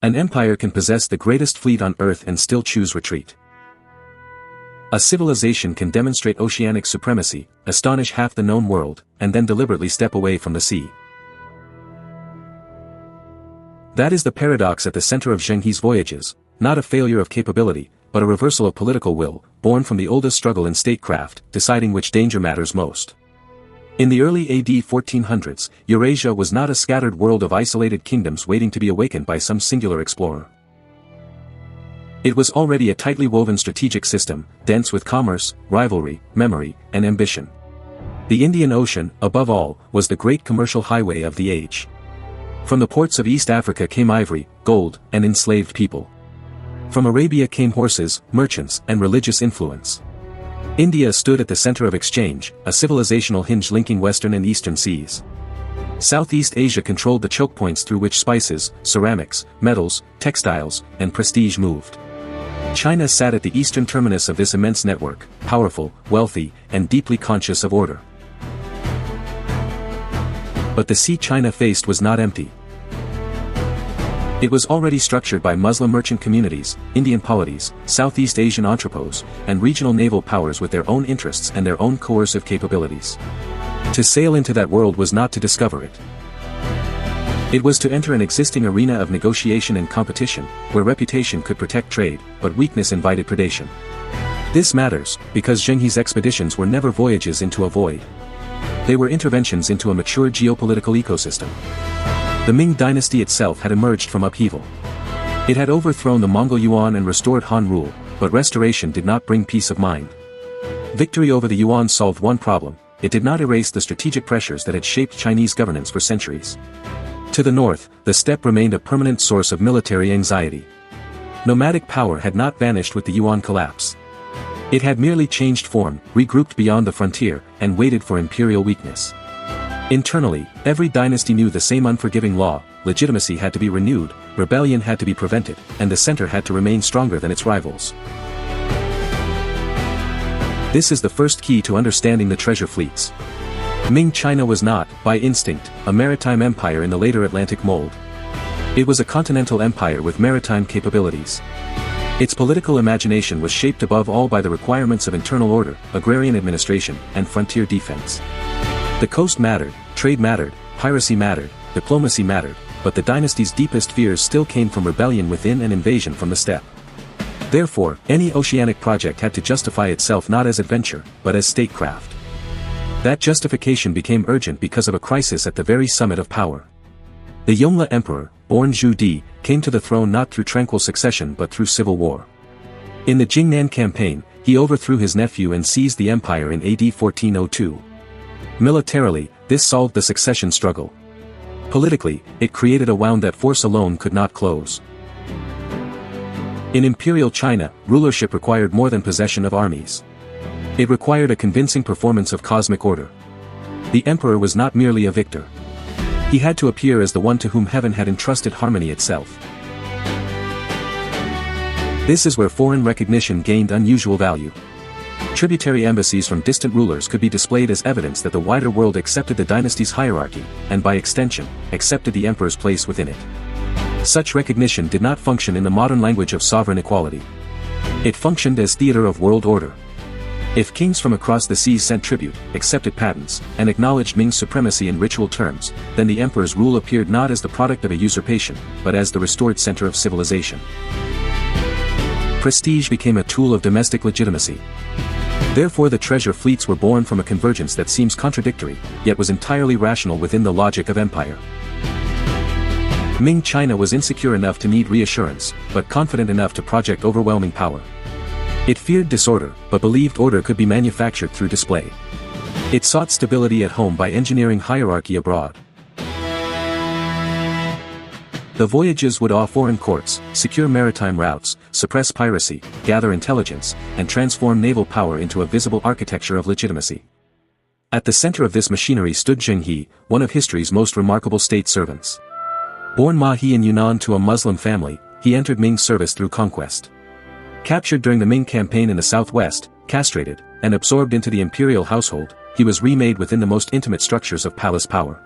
An empire can possess the greatest fleet on earth and still choose retreat. A civilization can demonstrate oceanic supremacy, astonish half the known world, and then deliberately step away from the sea. That is the paradox at the center of Zheng He's Voyages, not a failure of capability, but a reversal of political will, born from the oldest struggle in statecraft, deciding which danger matters most. In the early AD 1400s, Eurasia was not a scattered world of isolated kingdoms waiting to be awakened by some singular explorer. It was already a tightly woven strategic system, dense with commerce, rivalry, memory, and ambition. The Indian Ocean, above all, was the great commercial highway of the age. From the ports of East Africa came ivory, gold, and enslaved people. From Arabia came horses, merchants, and religious influence. India stood at the center of exchange, a civilizational hinge linking western and eastern seas. Southeast Asia controlled the choke points through which spices, ceramics, metals, textiles, and prestige moved. China sat at the eastern terminus of this immense network, powerful, wealthy, and deeply conscious of order. But the sea China faced was not empty. It was already structured by Muslim merchant communities, Indian polities, Southeast Asian entrepôts, and regional naval powers with their own interests and their own coercive capabilities. To sail into that world was not to discover it. It was to enter an existing arena of negotiation and competition, where reputation could protect trade, but weakness invited predation. This matters, because Zheng He's expeditions were never voyages into a void. They were interventions into a mature geopolitical ecosystem. The Ming Dynasty itself had emerged from upheaval. It had overthrown the Mongol Yuan and restored Han rule, but restoration did not bring peace of mind. Victory over the Yuan solved one problem: it did not erase the strategic pressures that had shaped Chinese governance for centuries. To the north, the steppe remained a permanent source of military anxiety. Nomadic power had not vanished with the Yuan collapse. It had merely changed form, regrouped beyond the frontier, and waited for imperial weakness. Internally, every dynasty knew the same unforgiving law: legitimacy had to be renewed, rebellion had to be prevented, and the center had to remain stronger than its rivals. This is the first key to understanding the treasure fleets. Ming China was not, by instinct, a maritime empire in the later Atlantic mold. It was a continental empire with maritime capabilities. Its political imagination was shaped above all by the requirements of internal order, agrarian administration, and frontier defense. The coast mattered, trade mattered, piracy mattered, diplomacy mattered, but the dynasty's deepest fears still came from rebellion within and invasion from the steppe. Therefore, any oceanic project had to justify itself not as adventure, but as statecraft. That justification became urgent because of a crisis at the very summit of power. The Yongle emperor, born Zhu Di, came to the throne not through tranquil succession but through civil war. In the Jingnan campaign, he overthrew his nephew and seized the empire in AD 1402. Militarily, this solved the succession struggle. Politically, it created a wound that force alone could not close. In imperial China, rulership required more than possession of armies. It required a convincing performance of cosmic order. The emperor was not merely a victor. He had to appear as the one to whom heaven had entrusted harmony itself. This is where foreign recognition gained unusual value. Tributary embassies from distant rulers could be displayed as evidence that the wider world accepted the dynasty's hierarchy, and by extension, accepted the emperor's place within it. Such recognition did not function in the modern language of sovereign equality. It functioned as theater of world order. If kings from across the seas sent tribute, accepted patents, and acknowledged Ming's supremacy in ritual terms, then the emperor's rule appeared not as the product of a usurpation, but as the restored center of civilization. Prestige became a tool of domestic legitimacy. Therefore the treasure fleets were born from a convergence that seems contradictory, yet was entirely rational within the logic of empire. Ming China was insecure enough to need reassurance, but confident enough to project overwhelming power. It feared disorder, but believed order could be manufactured through display. It sought stability at home by engineering hierarchy abroad. The Voyages would awe foreign courts, secure maritime routes, suppress piracy, gather intelligence, and transform naval power into a visible architecture of legitimacy. At the center of this machinery stood Zheng He, one of history's most remarkable state servants. Born Ma He in Yunnan to a Muslim family, he entered Ming's service through conquest. Captured during the Ming campaign in the southwest, castrated, and absorbed into the imperial household, he was remade within the most intimate structures of palace power.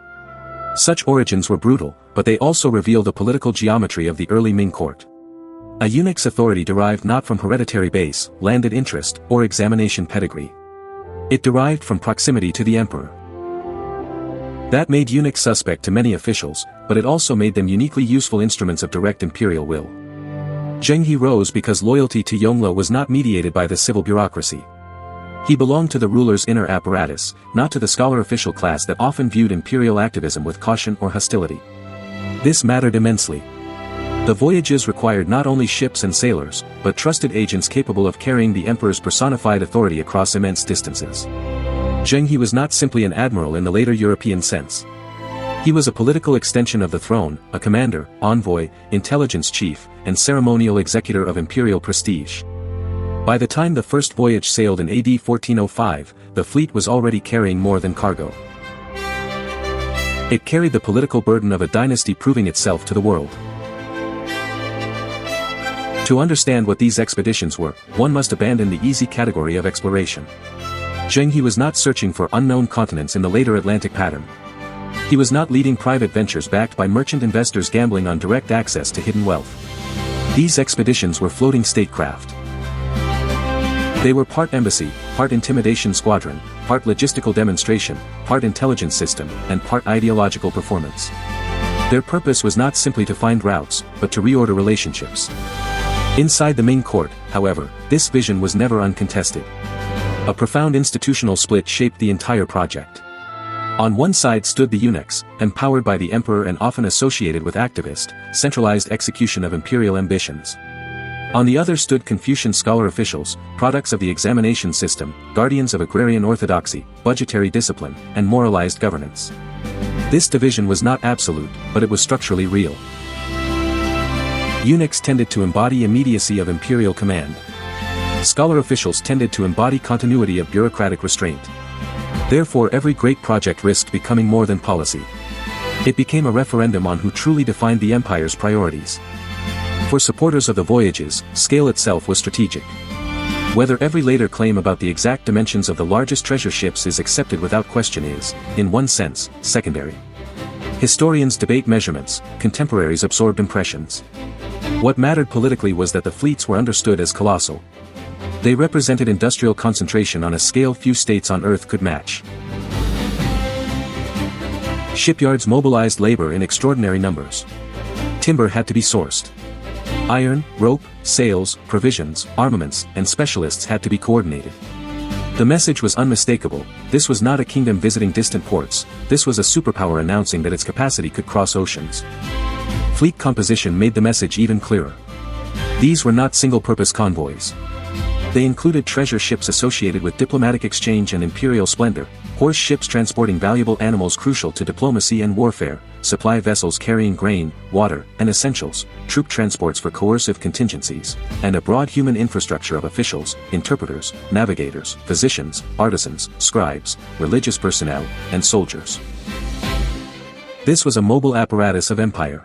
Such origins were brutal, but they also reveal the political geometry of the early Ming court. A eunuch's authority derived not from hereditary base, landed interest, or examination pedigree. It derived from proximity to the emperor. That made eunuchs suspect to many officials, but it also made them uniquely useful instruments of direct imperial will. Zheng He rose because loyalty to Yongle was not mediated by the civil bureaucracy. He belonged to the ruler's inner apparatus, not to the scholar official class that often viewed imperial activism with caution or hostility. This mattered immensely. The Voyages required not only ships and sailors, but trusted agents capable of carrying the emperor's personified authority across immense distances. Zheng He was not simply an admiral in the later European sense. He was a political extension of the throne, a commander, envoy, intelligence chief, and ceremonial executor of imperial prestige. By the time the first voyage sailed in AD 1405, the fleet was already carrying more than cargo. It carried the political burden of a dynasty proving itself to the world. To understand what these expeditions were, one must abandon the easy category of exploration. Zheng He was not searching for unknown continents in the later Atlantic pattern. He was not leading private ventures backed by merchant investors gambling on direct access to hidden wealth. These expeditions were floating statecraft. They were part embassy, part intimidation squadron, part logistical demonstration, part intelligence system, and part ideological performance. Their purpose was not simply to find routes, but to reorder relationships. Inside the Ming court, however, this vision was never uncontested. A profound institutional split shaped the entire project. On one side stood the eunuchs, empowered by the emperor and often associated with activist, centralized execution of imperial ambitions. On the other stood Confucian scholar officials, products of the examination system, guardians of agrarian orthodoxy, budgetary discipline, and moralized governance. This division was not absolute, but it was structurally real. Eunuchs tended to embody immediacy of imperial command. Scholar officials tended to embody continuity of bureaucratic restraint. Therefore every great project risked becoming more than policy. It became a referendum on who truly defined the empire's priorities. For supporters of the Voyages, scale itself was strategic. Whether every later claim about the exact dimensions of the largest treasure ships is accepted without question is, in one sense, secondary. Historians debate measurements, contemporaries absorbed impressions. What mattered politically was that the fleets were understood as colossal. They represented industrial concentration on a scale few states on Earth could match. Shipyards mobilized labor in extraordinary numbers. Timber had to be sourced. Iron, rope, sails, provisions, armaments, and specialists had to be coordinated. The message was unmistakable: this was not a kingdom visiting distant ports, this was a superpower announcing that its capacity could cross oceans. Fleet composition made the message even clearer. These were not single-purpose convoys. They included treasure ships associated with diplomatic exchange and imperial splendor, horse ships transporting valuable animals crucial to diplomacy and warfare, supply vessels carrying grain, water, and essentials, troop transports for coercive contingencies, and a broad human infrastructure of officials, interpreters, navigators, physicians, artisans, scribes, religious personnel, and soldiers. This was a mobile apparatus of empire.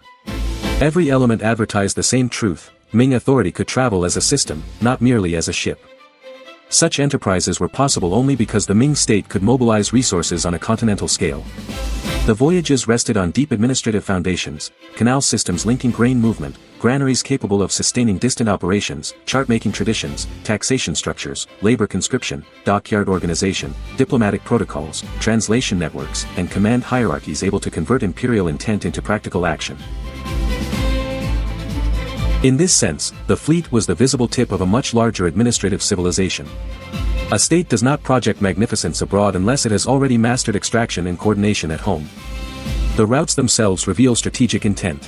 Every element advertised the same truth: Ming authority could travel as a system, not merely as a ship. Such enterprises were possible only because the Ming state could mobilize resources on a continental scale. The Voyages rested on deep administrative foundations: canal systems linking grain movement, granaries capable of sustaining distant operations, chart-making traditions, taxation structures, labor conscription, dockyard organization, diplomatic protocols, translation networks, and command hierarchies able to convert imperial intent into practical action. In this sense, the fleet was the visible tip of a much larger administrative civilization. A state does not project magnificence abroad unless it has already mastered extraction and coordination at home. The routes themselves reveal strategic intent.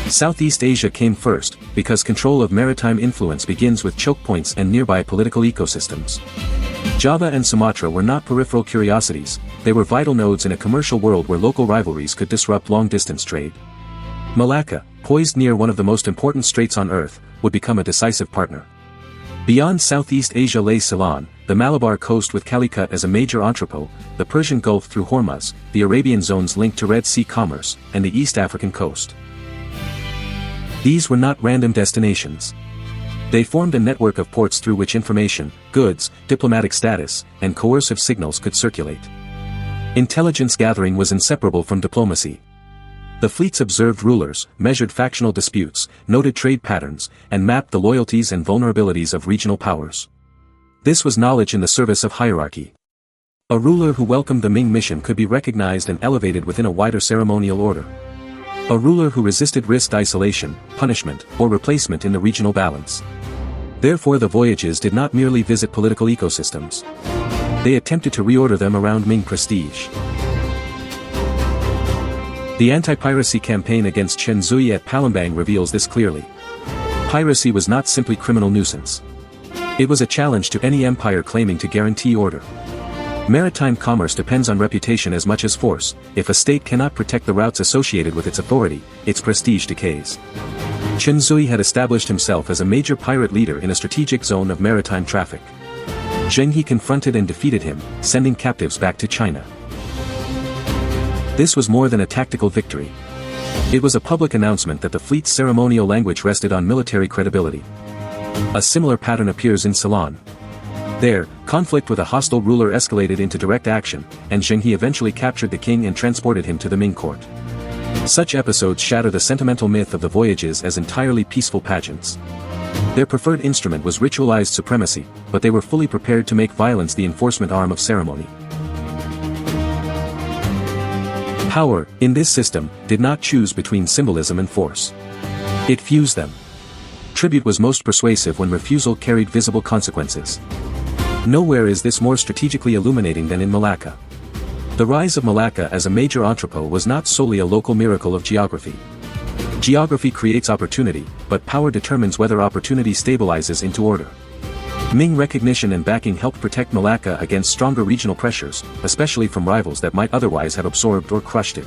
Southeast Asia came first, because control of maritime influence begins with choke points and nearby political ecosystems. Java and Sumatra were not peripheral curiosities, they were vital nodes in a commercial world where local rivalries could disrupt long-distance trade. Malacca, poised near one of the most important straits on Earth, would become a decisive partner. Beyond Southeast Asia lay Ceylon, the Malabar coast with Calicut as a major entrepot, the Persian Gulf through Hormuz, the Arabian zones linked to Red Sea commerce, and the East African coast. These were not random destinations. They formed a network of ports through which information, goods, diplomatic status, and coercive signals could circulate. Intelligence gathering was inseparable from diplomacy. The fleets observed rulers, measured factional disputes, noted trade patterns, and mapped the loyalties and vulnerabilities of regional powers. This was knowledge in the service of hierarchy. A ruler who welcomed the Ming mission could be recognized and elevated within a wider ceremonial order. A ruler who resisted risked isolation, punishment, or replacement in the regional balance. Therefore the Voyages did not merely visit political ecosystems. They attempted to reorder them around Ming prestige. The anti-piracy campaign against Chen Zui at Palembang reveals this clearly. Piracy was not simply criminal nuisance. It was a challenge to any empire claiming to guarantee order. Maritime commerce depends on reputation as much as force. If a state cannot protect the routes associated with its authority, its prestige decays. Chen Zui had established himself as a major pirate leader in a strategic zone of maritime traffic. Zheng He confronted and defeated him, sending captives back to China. This was more than a tactical victory. It was a public announcement that the fleet's ceremonial language rested on military credibility. A similar pattern appears in Ceylon. There, conflict with a hostile ruler escalated into direct action, and Zheng He eventually captured the king and transported him to the Ming court. Such episodes shatter the sentimental myth of the Voyages as entirely peaceful pageants. Their preferred instrument was ritualized supremacy, but they were fully prepared to make violence the enforcement arm of ceremony. Power, in this system, did not choose between symbolism and force. It fused them. Tribute was most persuasive when refusal carried visible consequences. Nowhere is this more strategically illuminating than in Malacca. The rise of Malacca as a major entrepot was not solely a local miracle of geography. Geography creates opportunity, but power determines whether opportunity stabilizes into order. Ming recognition and backing helped protect Malacca against stronger regional pressures, especially from rivals that might otherwise have absorbed or crushed it.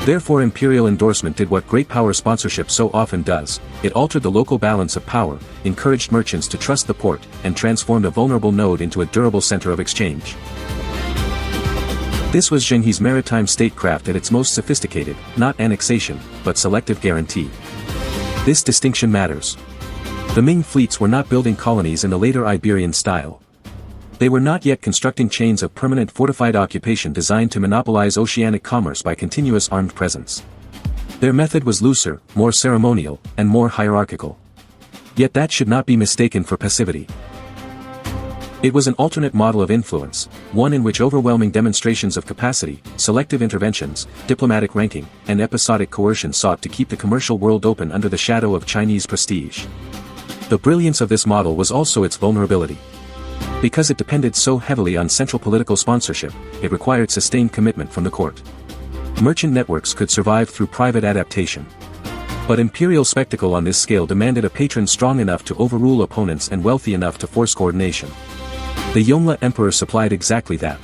Therefore imperial endorsement did what great power sponsorship so often does: it altered the local balance of power, encouraged merchants to trust the port, and transformed a vulnerable node into a durable center of exchange. This was Zheng He's maritime statecraft at its most sophisticated, not annexation, but selective guarantee. This distinction matters. The Ming fleets were not building colonies in the later Iberian style. They were not yet constructing chains of permanent fortified occupation designed to monopolize oceanic commerce by continuous armed presence. Their method was looser, more ceremonial, and more hierarchical. Yet that should not be mistaken for passivity. It was an alternate model of influence, one in which overwhelming demonstrations of capacity, selective interventions, diplomatic ranking, and episodic coercion sought to keep the commercial world open under the shadow of Chinese prestige. The brilliance of this model was also its vulnerability. Because it depended so heavily on central political sponsorship, it required sustained commitment from the court. Merchant networks could survive through private adaptation. But imperial spectacle on this scale demanded a patron strong enough to overrule opponents and wealthy enough to force coordination. The Yongle Emperor supplied exactly that.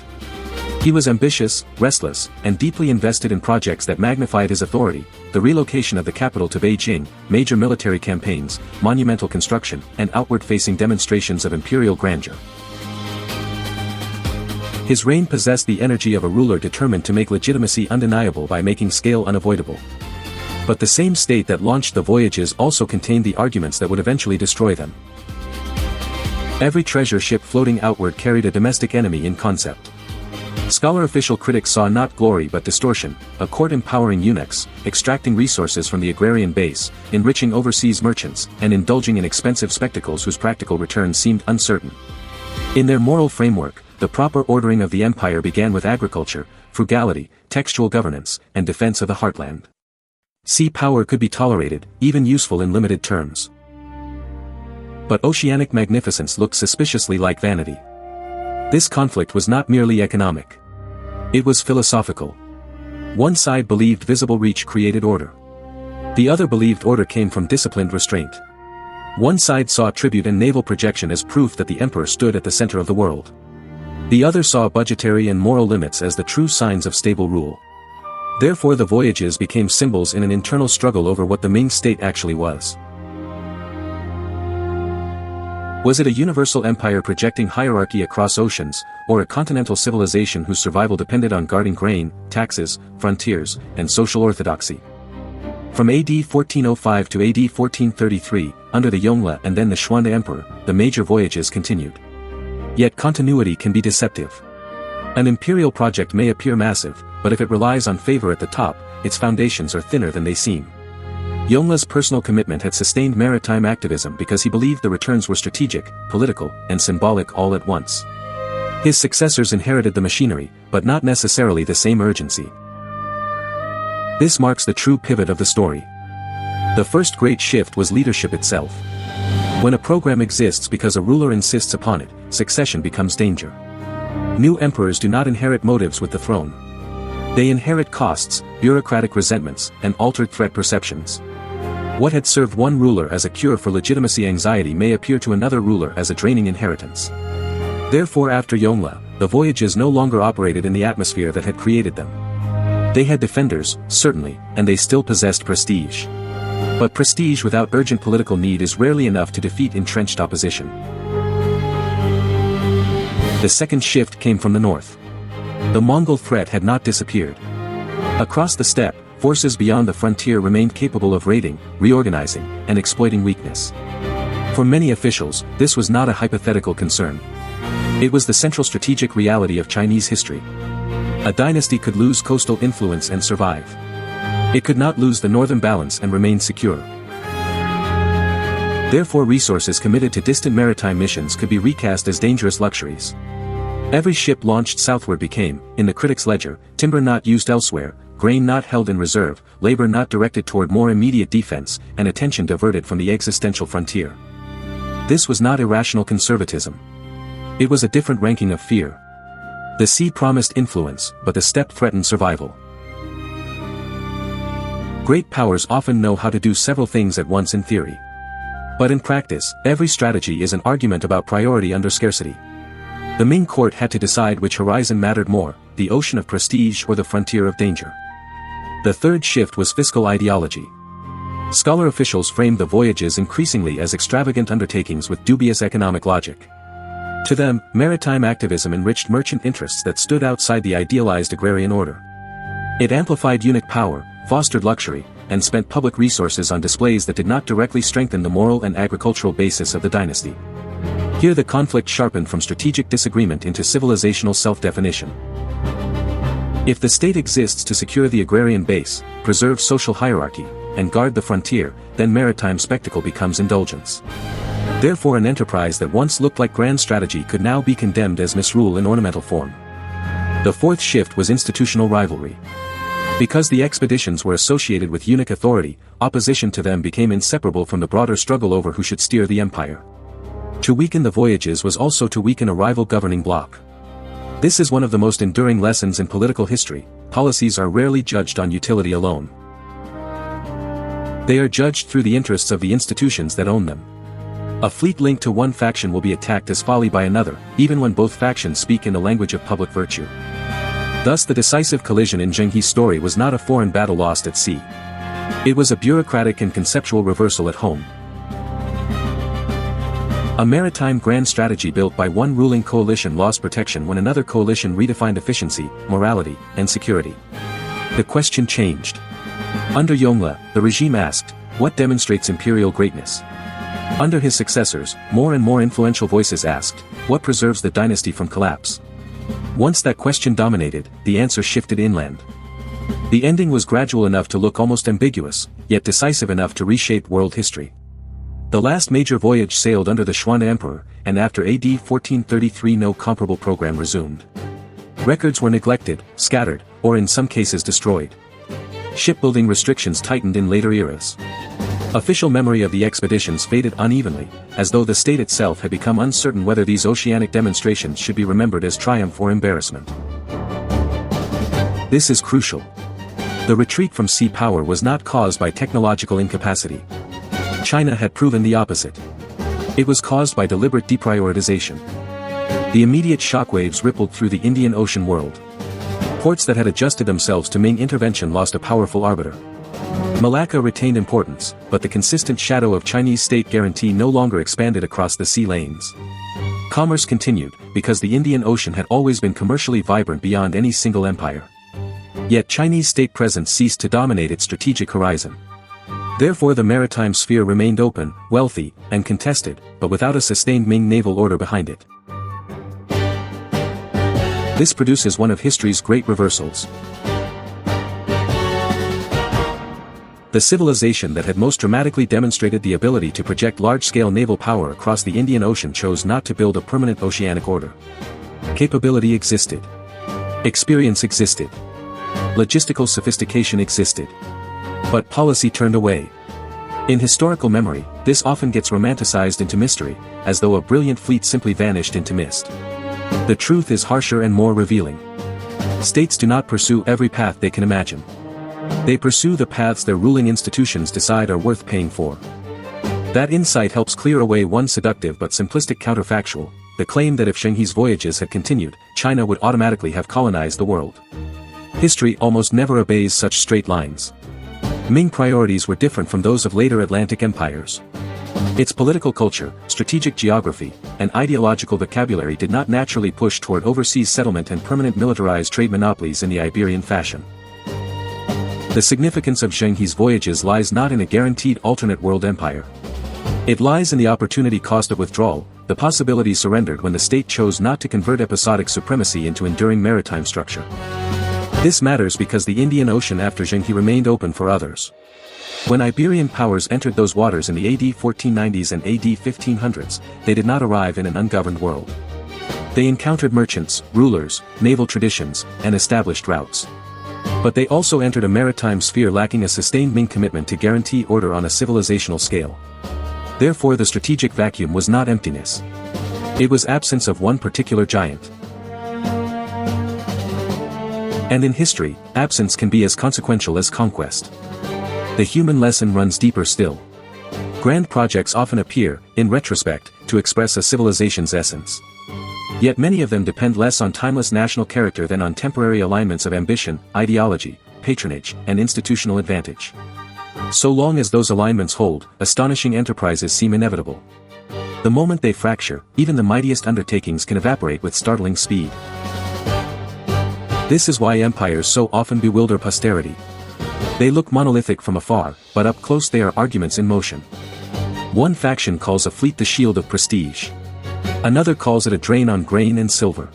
He was ambitious, restless, and deeply invested in projects that magnified his authority: the relocation of the capital to Beijing, major military campaigns, monumental construction, and outward-facing demonstrations of imperial grandeur. His reign possessed the energy of a ruler determined to make legitimacy undeniable by making scale unavoidable. But the same state that launched the Voyages also contained the arguments that would eventually destroy them. Every treasure ship floating outward carried a domestic enemy in concept. Scholar-official critics saw not glory but distortion, a court empowering eunuchs, extracting resources from the agrarian base, enriching overseas merchants, and indulging in expensive spectacles whose practical return seemed uncertain. In their moral framework, the proper ordering of the empire began with agriculture, frugality, textual governance, and defense of the heartland. Sea power could be tolerated, even useful in limited terms. But oceanic magnificence looked suspiciously like vanity. This conflict was not merely economic. It was philosophical. One side believed visible reach created order. The other believed order came from disciplined restraint. One side saw tribute and naval projection as proof that the emperor stood at the center of the world. The other saw budgetary and moral limits as the true signs of stable rule. Therefore the Voyages became symbols in an internal struggle over what the Ming state actually was. Was it a universal empire projecting hierarchy across oceans, or a continental civilization whose survival depended on guarding grain, taxes, frontiers, and social orthodoxy? From AD 1405 to AD 1433, under the Yongle and then the Xuande Emperor, the major voyages continued. Yet continuity can be deceptive. An imperial project may appear massive, but if it relies on favor at the top, its foundations are thinner than they seem. Yongl's personal commitment had sustained maritime activism because he believed the returns were strategic, political, and symbolic all at once. His successors inherited the machinery, but not necessarily the same urgency. This marks the true pivot of the story. The first great shift was leadership itself. When a program exists because a ruler insists upon it, succession becomes danger. New emperors do not inherit motives with the throne. They inherit costs, bureaucratic resentments, and altered threat perceptions. What had served one ruler as a cure for legitimacy anxiety may appear to another ruler as a draining inheritance. Therefore, after Yongle, the Voyages no longer operated in the atmosphere that had created them. They had defenders, certainly, and they still possessed prestige. But prestige without urgent political need is rarely enough to defeat entrenched opposition. The second shift came from the north. The Mongol threat had not disappeared. Across the steppe, forces beyond the frontier remained capable of raiding, reorganizing, and exploiting weakness. For many officials, this was not a hypothetical concern. It was the central strategic reality of Chinese history. A dynasty could lose coastal influence and survive. It could not lose the northern balance and remain secure. Therefore, resources committed to distant maritime missions could be recast as dangerous luxuries. Every ship launched southward became, in the critic's ledger, timber not used elsewhere, grain not held in reserve, labor not directed toward more immediate defense, and attention diverted from the existential frontier. This was not irrational conservatism. It was a different ranking of fear. The sea promised influence, but the steppe threatened survival. Great powers often know how to do several things at once in theory. But in practice, every strategy is an argument about priority under scarcity. The Ming court had to decide which horizon mattered more, the ocean of prestige or the frontier of danger. The third shift was fiscal ideology. Scholar officials framed the Voyages increasingly as extravagant undertakings with dubious economic logic. To them, maritime activism enriched merchant interests that stood outside the idealized agrarian order. It amplified eunuch power, fostered luxury, and spent public resources on displays that did not directly strengthen the moral and agricultural basis of the dynasty. Here the conflict sharpened from strategic disagreement into civilizational self-definition. If the state exists to secure the agrarian base, preserve social hierarchy, and guard the frontier, then maritime spectacle becomes indulgence. Therefore, an enterprise that once looked like grand strategy could now be condemned as misrule in ornamental form. The fourth shift was institutional rivalry. Because the expeditions were associated with eunuch authority, opposition to them became inseparable from the broader struggle over who should steer the empire. To weaken the Voyages was also to weaken a rival governing bloc. This is one of the most enduring lessons in political history: policies are rarely judged on utility alone. They are judged through the interests of the institutions that own them. A fleet linked to one faction will be attacked as folly by another, even when both factions speak in the language of public virtue. Thus the decisive collision in Zheng He's story was not a foreign battle lost at sea. It was a bureaucratic and conceptual reversal at home. A maritime grand strategy built by one ruling coalition lost protection when another coalition redefined efficiency, morality, and security. The question changed. Under Yongle, the regime asked, what demonstrates imperial greatness? Under his successors, more and more influential voices asked, what preserves the dynasty from collapse? Once that question dominated, the answer shifted inland. The ending was gradual enough to look almost ambiguous, yet decisive enough to reshape world history. The last major voyage sailed under the Xuan Emperor, and after AD 1433 no comparable program resumed. Records were neglected, scattered, or in some cases destroyed. Shipbuilding restrictions tightened in later eras. Official memory of the expeditions faded unevenly, as though the state itself had become uncertain whether these oceanic demonstrations should be remembered as triumph or embarrassment. This is crucial. The retreat from sea power was not caused by technological incapacity. China had proven the opposite. It was caused by deliberate deprioritization. The immediate shockwaves rippled through the Indian Ocean world. Ports that had adjusted themselves to Ming intervention lost a powerful arbiter. Malacca retained importance, but the consistent shadow of Chinese state guarantee no longer expanded across the sea lanes. Commerce continued, because the Indian Ocean had always been commercially vibrant beyond any single empire. Yet Chinese state presence ceased to dominate its strategic horizon. Therefore the maritime sphere remained open, wealthy, and contested, but without a sustained Ming naval order behind it. This produces one of history's great reversals. The civilization that had most dramatically demonstrated the ability to project large-scale naval power across the Indian Ocean chose not to build a permanent oceanic order. Capability existed. Experience existed. Logistical sophistication existed. But policy turned away. In historical memory, this often gets romanticized into mystery, as though a brilliant fleet simply vanished into mist. The truth is harsher and more revealing. States do not pursue every path they can imagine. They pursue the paths their ruling institutions decide are worth paying for. That insight helps clear away one seductive but simplistic counterfactual, the claim that if Zheng He's voyages had continued, China would automatically have colonized the world. History almost never obeys such straight lines. Ming priorities were different from those of later Atlantic empires. Its political culture, strategic geography, and ideological vocabulary did not naturally push toward overseas settlement and permanent militarized trade monopolies in the Iberian fashion. The significance of Zheng He's voyages lies not in a guaranteed alternate world empire. It lies in the opportunity cost of withdrawal, the possibility surrendered when the state chose not to convert episodic supremacy into enduring maritime structure. This matters because the Indian Ocean after Zheng He remained open for others. When Iberian powers entered those waters in the AD 1490s and AD 1500s, they did not arrive in an ungoverned world. They encountered merchants, rulers, naval traditions, and established routes. But they also entered a maritime sphere lacking a sustained Ming commitment to guarantee order on a civilizational scale. Therefore the strategic vacuum was not emptiness. It was absence of one particular giant. And in history, absence can be as consequential as conquest. The human lesson runs deeper still. Grand projects often appear, in retrospect, to express a civilization's essence. Yet many of them depend less on timeless national character than on temporary alignments of ambition, ideology, patronage, and institutional advantage. So long as those alignments hold, astonishing enterprises seem inevitable. The moment they fracture, even the mightiest undertakings can evaporate with startling speed. This is why empires so often bewilder posterity. They look monolithic from afar, but up close they are arguments in motion. One faction calls a fleet the shield of prestige. Another calls it a drain on grain and silver.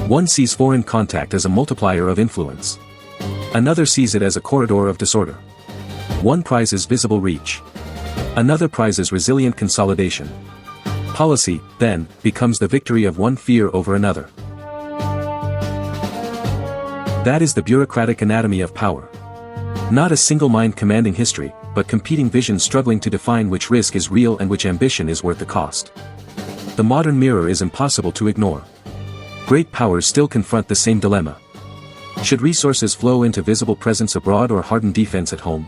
One sees foreign contact as a multiplier of influence. Another sees it as a corridor of disorder. One prizes visible reach. Another prizes resilient consolidation. Policy, then, becomes the victory of one fear over another. That is the bureaucratic anatomy of power. Not a single mind commanding history, but competing visions struggling to define which risk is real and which ambition is worth the cost. The modern mirror is impossible to ignore. Great powers still confront the same dilemma. Should resources flow into visible presence abroad or harden defense at home?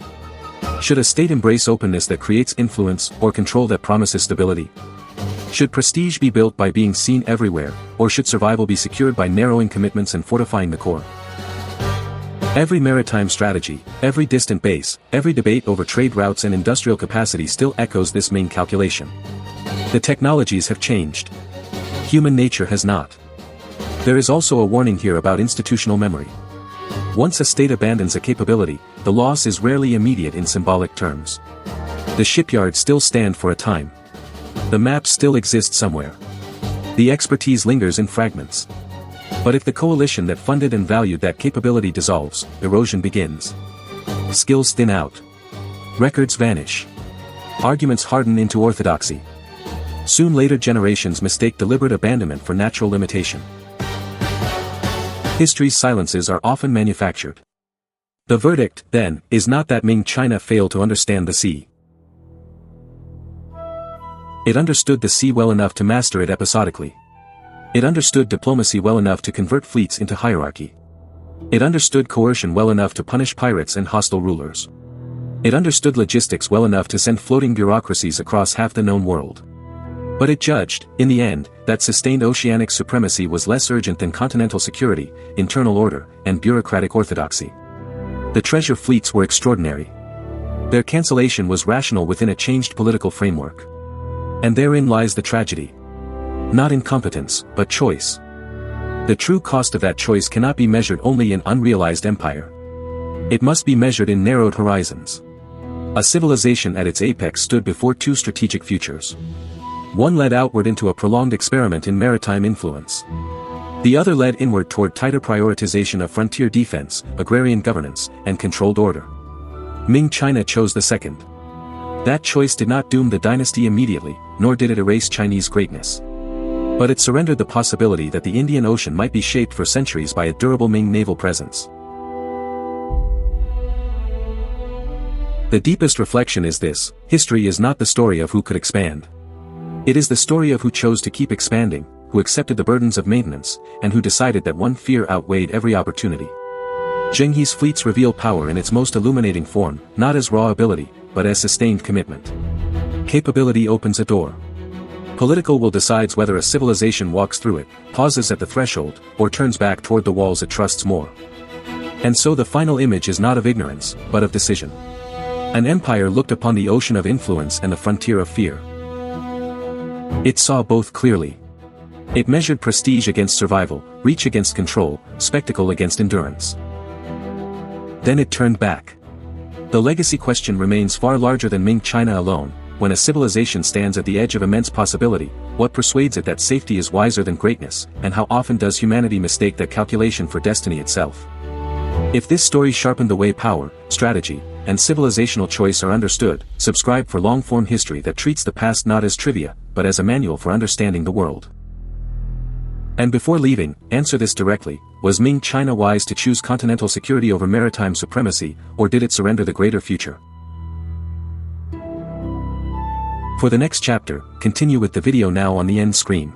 Should a state embrace openness that creates influence or control that promises stability? Should prestige be built by being seen everywhere, or should survival be secured by narrowing commitments and fortifying the core? Every maritime strategy, every distant base, every debate over trade routes and industrial capacity still echoes this main calculation. The technologies have changed. Human nature has not. There is also a warning here about institutional memory. Once a state abandons a capability, the loss is rarely immediate in symbolic terms. The shipyards still stand for a time. The maps still exist somewhere. The expertise lingers in fragments. But if the coalition that funded and valued that capability dissolves, erosion begins. Skills thin out. Records vanish. Arguments harden into orthodoxy. Soon later generations mistake deliberate abandonment for natural limitation. History's silences are often manufactured. The verdict, then, is not that Ming China failed to understand the sea. It understood the sea well enough to master it episodically. It understood diplomacy well enough to convert fleets into hierarchy. It understood coercion well enough to punish pirates and hostile rulers. It understood logistics well enough to send floating bureaucracies across half the known world. But it judged, in the end, that sustained oceanic supremacy was less urgent than continental security, internal order, and bureaucratic orthodoxy. The treasure fleets were extraordinary. Their cancellation was rational within a changed political framework. And therein lies the tragedy. Not incompetence, but choice. The true cost of that choice cannot be measured only in unrealized empire. It must be measured in narrowed horizons. A civilization at its apex stood before two strategic futures. One led outward into a prolonged experiment in maritime influence. The other led inward toward tighter prioritization of frontier defense, agrarian governance, and controlled order. Ming China chose the second. That choice did not doom the dynasty immediately, nor did it erase Chinese greatness. But it surrendered the possibility that the Indian Ocean might be shaped for centuries by a durable Ming naval presence. The deepest reflection is this: history is not the story of who could expand. It is the story of who chose to keep expanding, who accepted the burdens of maintenance, and who decided that one fear outweighed every opportunity. Zheng He's fleets reveal power in its most illuminating form, not as raw ability, but as sustained commitment. Capability opens a door. Political will decides whether a civilization walks through it, pauses at the threshold, or turns back toward the walls it trusts more. And so the final image is not of ignorance, but of decision. An empire looked upon the ocean of influence and the frontier of fear. It saw both clearly. It measured prestige against survival, reach against control, spectacle against endurance. Then it turned back. The legacy question remains far larger than Ming China alone. When a civilization stands at the edge of immense possibility, what persuades it that safety is wiser than greatness, and how often does humanity mistake that calculation for destiny itself? If this story sharpened the way power, strategy, and civilizational choice are understood, subscribe for long-form history that treats the past not as trivia, but as a manual for understanding the world. And before leaving, answer this directly: was Ming China wise to choose continental security over maritime supremacy, or did it surrender the greater future? For the next chapter, continue with the video now on the end screen.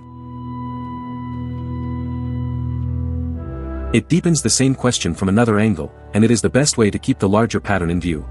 It deepens the same question from another angle, and it is the best way to keep the larger pattern in view.